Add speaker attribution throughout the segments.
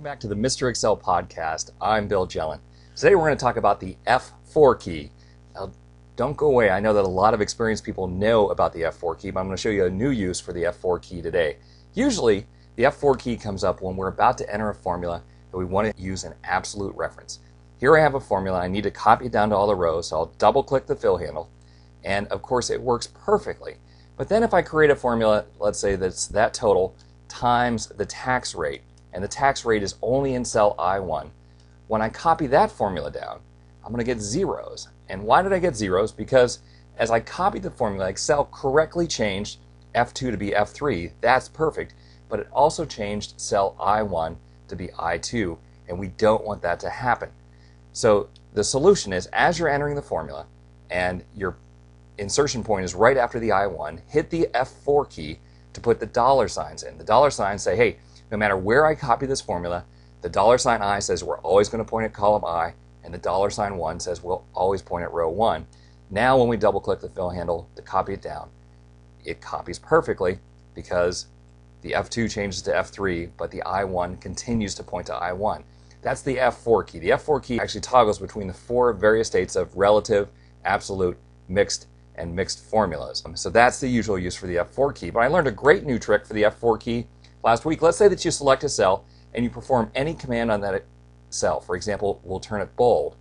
Speaker 1: Welcome back to the Mr. Excel podcast. I'm Bill Jelen. Today we're going to talk about the F4 key. Now, don't go away. I know that a lot of experienced people know about the F4 key, but I'm going to show you a new use for the F4 key today. Usually, the F4 key comes up when we're about to enter a formula that we want to use an absolute reference. Here I have a formula. I need to copy it down to all the rows, so I'll double-click the fill handle, and of course it works perfectly. But then if I create a formula, let's say that's that total times the tax rate, and the tax rate is only in cell I1. When I copy that formula down, I'm going to get zeros. And why did I get zeros? Because as I copied the formula, Excel correctly changed F2 to be F3. That's perfect. But it also changed cell I1 to be I2, and we don't want that to happen. So the solution is, as you're entering the formula and your insertion point is right after the I1, hit the F4 key to put the dollar signs in. The dollar signs say, hey, no matter where I copy this formula, the dollar sign I says we're always going to point at column I, and the dollar sign 1 says we'll always point at row 1. Now when we double click the fill handle to copy it down, it copies perfectly because the F2 changes to F3, but the I1 continues to point to I1. That's the F4 key. The F4 key actually toggles between the four various states of relative, absolute, mixed, and mixed formulas. So that's the usual use for the F4 key. But I learned a great new trick for the F4 key last week. Let's say that you select a cell and you perform any command on that cell. For example, we'll turn it bold.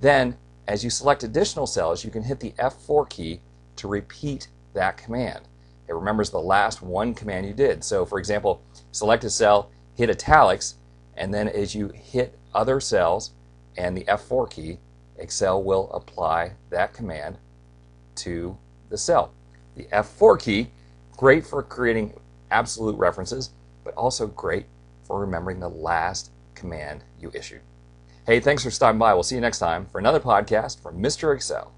Speaker 1: Then, as you select additional cells, you can hit the F4 key to repeat that command. It remembers the last one command you did. So, for example, select a cell, hit italics, and then as you hit other cells and the F4 key, Excel will apply that command to the cell. The F4 key, great for creating absolute references, but also great for remembering the last command you issued. Hey, thanks for stopping by. We'll see you next time for another podcast from Mr. Excel.